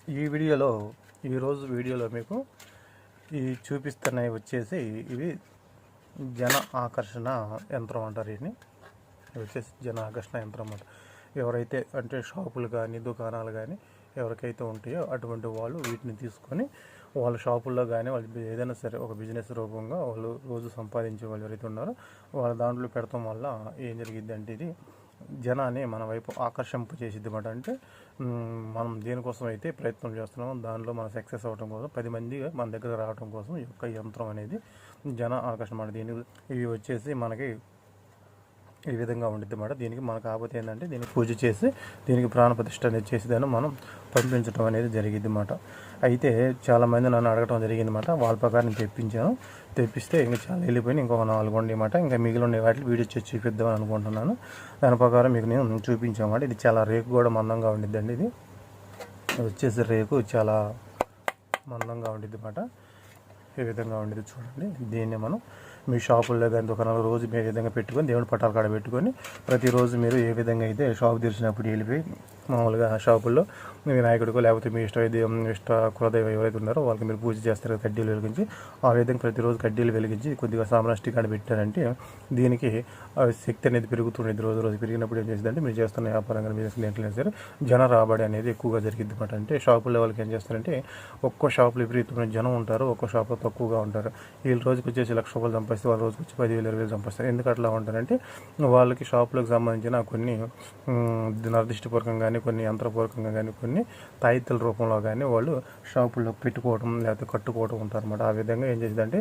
ఈరోజు వీడియోలో మీకు ఈ చూపిస్తున్నాయి వచ్చేసి ఇవి జన ఆకర్షణ యంత్రం అంటారు. ఇది వచ్చేసి జన ఆకర్షణ యంత్రం అంటారు. ఎవరైతే అంటే షాపులు కానీ దుకాణాలు కానీ ఎవరికైతే ఉంటాయో అటువంటి వాళ్ళు వీటిని తీసుకొని వాళ్ళ షాపుల్లో కానీ వాళ్ళు ఏదైనా సరే ఒక బిజినెస్ రూపంగా వాళ్ళు రోజు సంపాదించే వాళ్ళు ఎవరైతే ఉన్నారో వాళ్ళ దాంట్లో పెడతాం వల్ల ఏం జరిగింది అంటే ఇది జనాన్ని మన వైపు ఆకర్షింపజేసిద్ది అన్నమాట. అంటే మనం దేనికోసం అయితే ప్రయత్నం చేస్తున్నామో దానిలో మనం సక్సెస్ అవ్వడం కోసం 10 మంది మన దగ్గర రావడం కోసం ఈ యొక్క యంత్రం అనేది జన ఆకర్షణ అన్నమాట. ఇవి వచ్చేసి మనకి ఈ విధంగా ఉండిద్ది అన్నమాట. దీనికి మనకు కాకపోతే ఏంటంటే దీనికి పూజ చేసి దీనికి ప్రాణప్రతిష్ఠ అనేది చేసి దాన్ని మనం పంపించడం అనేది జరిగింది అన్నమాట. అయితే చాలామంది నన్ను అడగడం జరిగింది అన్నమాట. వాళ్ళ ప్రకారం తెప్పిస్తే ఇంకా చాలా వెళ్ళిపోయి ఇంకొక 4 ఉండి అన్నమాట. ఇంకా మిగిలిన వాటిని వీడియో చేసి చూపిద్దామని అనుకుంటున్నాను. దాని ప్రకారం మీకు నేను చూపించామాట. ఇది చాలా రేకు కూడా మందంగా ఉండిద్దండి. ఇది వచ్చేసి రేకు చాలా మందంగా ఉండిద్ది అన్నమాట. ఈ విధంగా ఉండేది చూడండి. దీన్ని మనం మీ షాపుల్లో కానీ దుకాణాలు రోజు మీరు ఏ విధంగా పెట్టుకొని దేవుడి పట్టాల కాడ పెట్టుకొని ప్రతిరోజు మీరు ఏ విధంగా అయితే షాపు తెరిచినప్పుడు వెళ్ళిపోయి మామూలుగా షాపుల్లో మీ వినాయకుడికో లేకపోతే మీ ఇష్ట కులదైవం ఎవరైతే ఉన్నారో వాళ్ళకి మీరు పూజ చేస్తారు కడ్డీలు వెలిగించి ఆ విధంగా ప్రతిరోజు కడ్డీలు వెలిగించి కొద్దిగా సామరాష్టి కాడ పెట్టారంటే దీనికి శక్తి అనేది పెరుగుతుండేది. రోజు పెరిగినప్పుడు ఏం చేస్తుందంటే మీరు చేస్తున్న వ్యాపారంగా బిజినెస్ ఎట్లయినా సరే జన రాబడి అనేది ఎక్కువగా జరిగింది అన్నమాట. అంటే షాపుల్లో వాళ్ళకి ఏం చేస్తారంటే ఒక్కో షాపులో విపరీతమైన జనం ఉంటారు, ఒక్కో షాపులో తక్కువగా ఉంటారు. వీళ్ళు రోజుకి వచ్చేసి ₹1,00,000 సంపాదిస్తే వాళ్ళు రోజుకి వచ్చి 10,000 20,000 సంపాదిస్తారు. ఎందుకు అట్లా ఉంటారంటే వాళ్ళకి షాపులకు సంబంధించిన కొన్ని నిర్దిష్టపూర్వకంగా కానీ కొన్ని యంత్రపూర్వకంగా కానీ కొన్ని తాయితల రూపంలో కానీ వాళ్ళు షాపుల్లో పెట్టుకోవడం లేకపోతే కట్టుకోవడం ఉంటారన్నమాట. ఆ విధంగా ఏం చేసేదంటే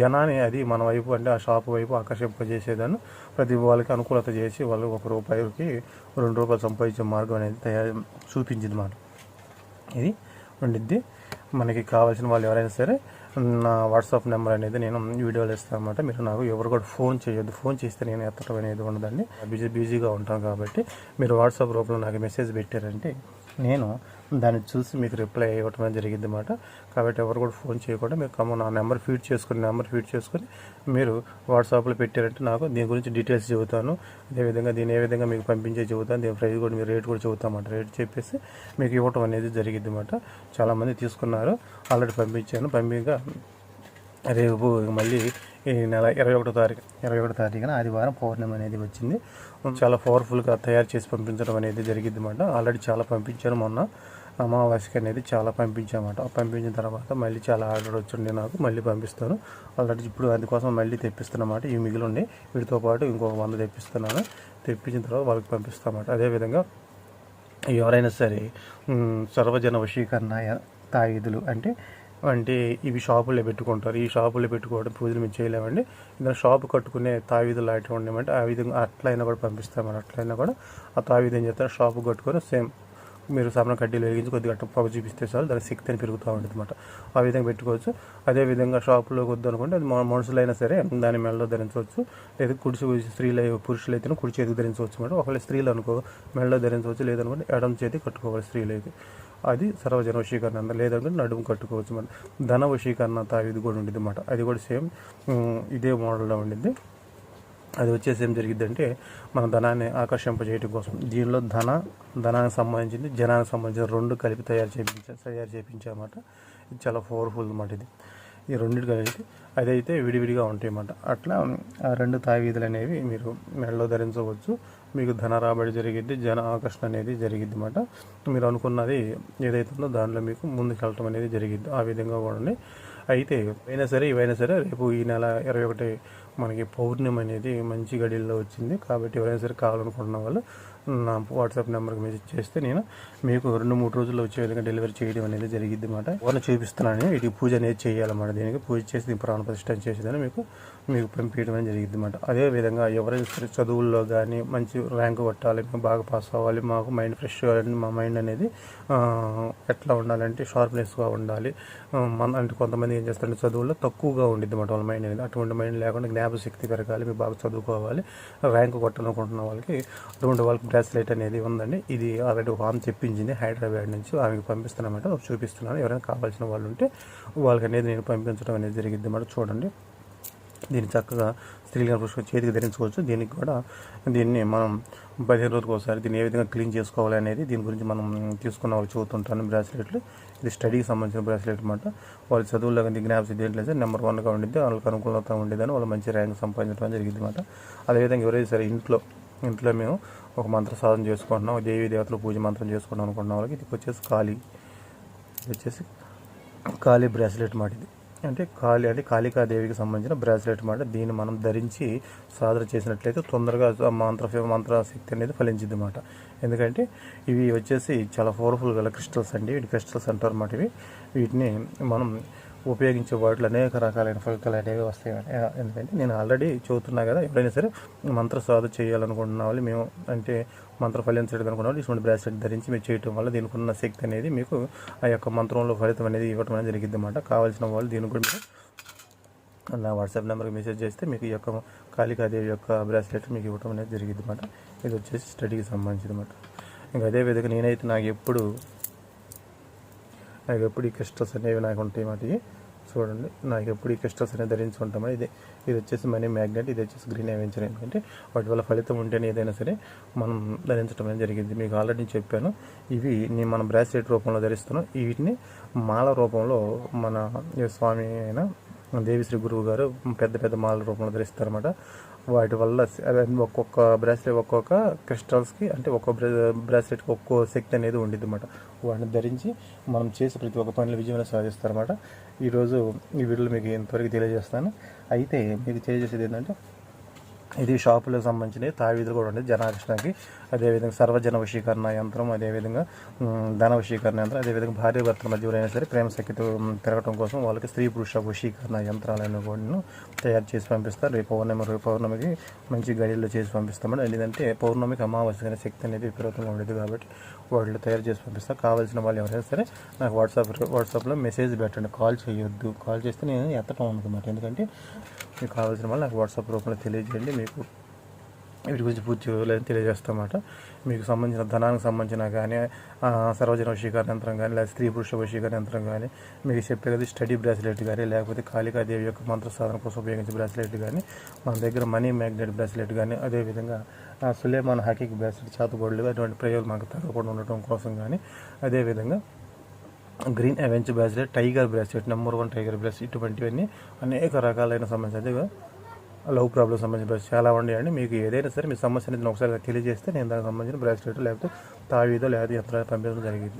జనాన్ని అది మన వైపు అంటే ఆ షాపు వైపు ఆకర్షింపజేసేదాన్ని ప్రతి వాళ్ళకి అనుకూలత చేసి వాళ్ళు ₹1కి ₹2 సంపాదించే మార్గం అనేది చూపించింది మాట. ఇది ఉండిద్ది. మనకి కావాల్సిన వాళ్ళు ఎవరైనా సరే నా వాట్సాప్ నెంబర్ అనేది నేను వీడియోలో ఇస్తాను అన్నమాట. మీరు నాకు ఎవరు కూడా ఫోన్ చేయొద్దు. ఫోన్ చేస్తే నేను ఎత్తడం అనేది ఉండదండి. బిజీగా ఉంటాను కాబట్టి మీరు వాట్సాప్ రూపంలో నాకు మెసేజ్ పెట్టారంటే నేను దాన్ని చూసి మీకు రిప్లై ఇవ్వటం జరిగింది అన్నమాట. కాబట్టి ఎవరు కూడా ఫోన్ చేయకుండా మీరు నా నెంబర్ ఫీడ్ చేసుకొని మీరు వాట్సాప్లో పెట్టారంటే నాకు దీని గురించి డీటెయిల్స్ చెబుతాను. అదేవిధంగా దీన్ని ఏ విధంగా మీకు పంపించే చెబుతాను. దీని ప్రైస్ కూడా మీరు రేట్ కూడా చెబుతామన్నమాట. రేట్ చెప్పేసి మీకు ఇవ్వటం అనేది జరిగింది అన్నమాట. చాలామంది తీసుకున్నారు, ఆల్రెడీ పంపించగా రేపు మళ్ళీ ఈ నెల 21 తారీఖున ఆదివారం పౌర్ణమి అనేది వచ్చింది. చాలా పవర్ఫుల్గా తయారు చేసి పంపించడం అనేది జరిగింది అన్నమాట. ఆల్రెడీ చాలా పంపించాను. మొన్న అమావాస్యకి అనేది చాలా పంపించామన్నమాట. పంపించిన తర్వాత మళ్ళీ చాలా ఆర్డర్ వచ్చింది. నాకు మళ్ళీ పంపిస్తాను. ఆల్రెడీ ఇప్పుడు అందుకోసం మళ్ళీ తెప్పిస్తున్నమాట. ఇవి మిగిలిండి వీటితో పాటు ఇంకొక 100 తెప్పిస్తున్నాను. తెప్పించిన తర్వాత వాళ్ళకి పంపిస్తామన్నమాట. అదేవిధంగా ఎవరైనా సరే సర్వజన వశీకరణ తాయిదులు అంటే ఇవి షాపుల్లో పెట్టుకుంటారు. ఈ షాపుల్లో పెట్టుకోవడం పూజలు మేము చేయలేమండి. ఇందులో షాపు కట్టుకునే తావిధులు లాంటివి ఉండేమంటే ఆ విధంగా అట్లయినా కూడా పంపిస్తామని. అట్లయినా కూడా ఆ తావిధం ఏం చేస్తారు, షాపు కట్టుకొని సేమ్ మీరు సామాన్ కడ్డీలు వేగించి కొద్దిగా పొగ చూపిస్తే చాలు దాని శక్తి అని పెరుగుతూ ఉంటుంది అన్నమాట. ఆ విధంగా పెట్టుకోవచ్చు. అదేవిధంగా షాపులోకి వద్దు అనుకుంటే అది మనుషులైనా సరే దాని మెడలో ధరించవచ్చు. లేదా పురుషులు అయితేనే కుడి చేతికి ధరించవచ్చు అన్నమాట. ఒకవేళ స్త్రీలు అనుకో మెడలో ధరించవచ్చు. లేదనుకుంటే ఎడమ చేతి కట్టుకోవాలి స్త్రీలు అయితే. అది సర్వజన వశీకరణ అంట. లేదంటే నడుము కట్టుకోవచ్చు మనం. ధన వశీకరణ తావిది కూడా ఉండిద్ది అన్నమాట. అది కూడా సేమ్ ఇదే మోడల్లో ఉండిద్ది. అది వచ్చేసి ఏం జరిగిద్దంటే మన ధనాన్ని ఆకర్షింపజేయడం కోసం దీనిలో ధనానికి సంబంధించింది జనానికి సంబంధించిన 2 కలిపి తయారు చేయించామన్నమాట. ఇది చాలా పవర్ఫుల్ అన్నమాట. ఈ రెండింటి కలిపి అదైతే విడివిడిగా ఉంటాయి అన్నమాట. అట్లా ఆ 2 తావీదులు అనేవి మీరు మెడలో ధరించవచ్చు. మీకు ధన రాబడి జరిగిద్ది, జన ఆకర్షణ అనేది జరిగిద్ది అన్నమాట. మీరు అనుకున్నది ఏదైతే ఉందో దానిలో మీకు ముందుకు వెళ్ళటం అనేది జరిగిద్ది. ఆ విధంగా కూడా అయితే ఇవైనా సరే రేపు ఈ నెల 21 మనకి పౌర్ణమి అనేది మంచి గడిలో వచ్చింది. కాబట్టి ఎవరైనా సరే కావాలనుకుంటున్న వాళ్ళు నా వాట్సాప్ నెంబర్కి మెసేజ్ చేస్తే నేను మీకు 2-3 రోజుల్లో వచ్చే విధంగా డెలివరీ చేయడం అనేది జరిగిద్ది అన్నమాట. ఎవరిని చూపిస్తున్నాను ఇది పూజ అనేది చేయాలన్నమాట. దీనికి పూజ చేసి దీని ప్రాణప్రతిష్ఠ చేసేదని మీకు పంపించడం అనేది జరిగిద్ది అన్నమాట. అదేవిధంగా ఎవరైనా సరే చదువుల్లో కానీ మంచి ర్యాంక్ కొట్టాలి, మేము బాగా పాస్ అవ్వాలి, మాకు మైండ్ ఫ్రెష్ కావాలంటే మా మైండ్ అనేది ఎట్లా ఉండాలంటే షార్ప్నెస్గా ఉండాలి. అంటే కొంతమంది ఏం చేస్తారంటే చదువుల్లో తక్కువగా ఉండిద్ది అన్నమాట వాళ్ళ మైండ్ అనేది. అటువంటి మైండ్ లేకుండా జ్ఞాపశక్తి పెరగాలి, మీరు బాగా చదువుకోవాలి, ర్యాంక్ కొట్టాలనుకుంటున్న వాళ్ళకి అటువంటి వాళ్ళకి బ్రాస్లెట్ అనేది ఉందండి. ఇది ఆల్రెడీ ఒక ఆమె తెప్పించింది హైదరాబాద్ నుంచి. ఆమెకి పంపిస్తున్నామంటే చూపిస్తున్నాను. ఎవరైనా కావాల్సిన వాళ్ళు ఉంటే వాళ్ళకి అనేది నేను పంపించడం అనేది జరిగిద్ది అన్నమాట. చూడండి దీన్ని చక్కగా స్త్రీలింగ పుష్పం చేతికి ధరించుకోవచ్చు. దీన్ని మనం 15 రోజులకు ఒకసారి దీన్ని ఏ విధంగా క్లీన్ చేసుకోవాలి అనేది దీని గురించి మనం తీసుకున్న వాళ్ళు చూస్తుంటాను. బ్రాస్లెట్లు ఇది స్టడీకి సంబంధించిన బ్రాస్లెట్ అనమాట. వాళ్ళు చదువుల్లో కానీ జ్ఞాపకం ఏంటంటే నెంబర్ 1గా ఉండిద్ది, వాళ్ళకి అనుకూలత ఉండేదని వాళ్ళు మంచి ర్యాంక్ సంపాదించడం జరిగింది అనమాట. అదేవిధంగా ఎవరైతే సరే ఇంట్లో మేము ఒక మంత్ర సాధన చేసుకుంటున్నాం, దేవీ దేవతలు పూజ మంత్రం చేసుకుంటాం అనుకుంటున్న వాళ్ళకి ఇది వచ్చేసి కాళీ బ్రాస్లెట్ మాట. ఇది అంటే కాళికాదేవికి సంబంధించిన బ్రాస్లెట్ మాట. దీన్ని మనం ధరించి సాధన చేసినట్లయితే తొందరగా మంత్ర శక్తి అనేది ఫలించింది అన్నమాట. ఎందుకంటే ఇవి వచ్చేసి చాలా పవర్ఫుల్ గల క్రిస్టల్స్ అండి. వీటి క్రిస్టల్స్ అంటారు అన్నమాట. వీటిని మనం ఉపయోగించే వాటిలో అనేక రకాలైన ఫలితాలు అనేవి వస్తాయి. ఎందుకంటే నేను ఆల్రెడీ చదువుతున్నా కదా, ఎవరైనా సరే మంత్ర సాధన చేయాలనుకుంటున్న వాళ్ళు, మేము అంటే మంత్ర ఫలించడం అనుకున్న వాళ్ళు ఇటువంటి బ్రాస్లెట్ ధరించి మీరు చేయటం వల్ల దీనికి ఉన్న శక్తి అనేది మీకు ఆ యొక్క మంత్రంలో ఫలితం అనేది ఇవ్వడం అనేది జరిగింది అన్నమాట. కావాల్సిన వాళ్ళు దీని కూడా మీరు నా వాట్సాప్ నెంబర్కి మెసేజ్ చేస్తే మీకు ఈ యొక్క కాళికాదేవి యొక్క బ్రాస్లెట్ మీకు ఇవ్వడం అనేది జరిగింది అన్నమాట. ఇది వచ్చేసి స్టడీకి సంబంధించింది అన్నమాట. ఇంకా అదేవిధంగా నేనైతే నాకు ఎప్పుడు ఈ క్రిస్టల్స్ అనేవి నాకు ఉంటాయి మాట. చూడండి, నాకు ఎప్పుడు ఈ క్రిస్టల్స్ అనేవి ధరించుకుంటామని ఇది వచ్చేసి మనీ మ్యాగ్నెట్, ఇది వచ్చేసి గ్రీన్ అవెంచర్. ఎందుకంటే వాటి వల్ల ఫలితం ఉంటేనే ఏదైనా సరే మనం ధరించడం అనేది జరిగింది. మీకు ఆల్రెడీ చెప్పాను, ఇవి నేను మన బ్రాస్లెట్ రూపంలో ధరిస్తున్నాం. వీటిని మాల రూపంలో మన స్వామి అయిన దేవిశ్రీ గురువు గారు పెద్ద మాల రూపంలో ధరిస్తారన్నమాట. వాటి వల్ల ఒక్కొక్క బ్రాస్లెట్ ఒక్కొక్క క్రిస్టల్స్కి అంటే ఒక్కొక్క బ్రాస్లెట్కి ఒక్కో శక్తి అనేది ఉండిద్ది అన్నమాట. వాటిని ధరించి మనం చేసే ప్రతి ఒక్క పనిలో విజయం సాధిస్తారన్నమాట. ఈరోజు ఈ వీడియోలో మీకు ఇంతవరకు తెలియజేస్తాను. అయితే మీకు తెలియజేసేది ఏంటంటే ఇది షాపులకు సంబంధించినవి తావీదులు కూడా ఉండేది జనాకృష్ణకి. అదేవిధంగా సర్వజన వశీకరణ యంత్రం, అదేవిధంగా ధన వశీకరణ యంత్రం, అదేవిధంగా భార్య భర్తల మధ్య ఎవరైనా సరే ప్రేమ సఖ్యత తిరగడం కోసం వాళ్ళకి స్త్రీ పురుష వశీకరణ యంత్రాలను కూడా తయారు చేసి పంపిస్తారు. రేపు పౌర్ణమికి మంచి గడిలో చేసి పంపిస్తామని. ఎందుకంటే పౌర్ణమికి అమావాస్య శక్తి అనేది విపరీతంగా ఉండేది కాబట్టి వాళ్ళు తయారు చేసి పంపిస్తారు. కావాల్సిన వాళ్ళు ఎవరైనా సరే నాకు వాట్సాప్లో మెసేజ్ పెట్టండి, కాల్ చేయొద్దు. కాల్ చేస్తే నేను ఎత్తడం అనుకున్నమాట. ఎందుకంటే మీకు కావాల్సిన వాళ్ళు నాకు వాట్సాప్ రూపంలో తెలియజేయండి. మీకు వీటి గురించి పూర్తి వివరాలు తెలియజేస్తామన్నమాట. మీకు సంబంధించిన ధనానికి సంబంధించిన కానీ సర్వజన వశీకరణ యంత్రం కానీ, లేదా స్త్రీ పురుష వశీకరణ యంత్రం కానీ, మీకు చెప్పే కదా స్టడీ బ్రాస్లెట్ కానీ, లేకపోతే కాళికాదేవి యొక్క మంత్ర సాధన కోసం ఉపయోగించే బ్రాస్లెట్ కానీ, మన దగ్గర మనీ మ్యాగ్నెట్ బ్రాస్లెట్ కానీ, అదేవిధంగా సులేమాన్ హకీక్ బ్రాస్లెట్ చేతబడులు అటువంటి ప్రయోగాలు మాకు తగ్గకుండా ఉండటం కోసం కానీ, అదేవిధంగా green adventure bracelet, tiger bracelet, number 1 tiger bracelet, ఇటువంటివన్నీ అనేక రకాలైన సంబంధించిన లవ్ ప్రాబ్లమ్ సంబంధించిన చాలా ఉన్నాయండి. మీకు ఏదైనా సరే మీ సమస్య అనేది ఒకసారి తెలియజేస్తే నేను దానికి సంబంధించిన బ్రాస్లెట్ లేకపోతే తావీదో లేదా యంత్రాలు పంపించడం జరిగింది.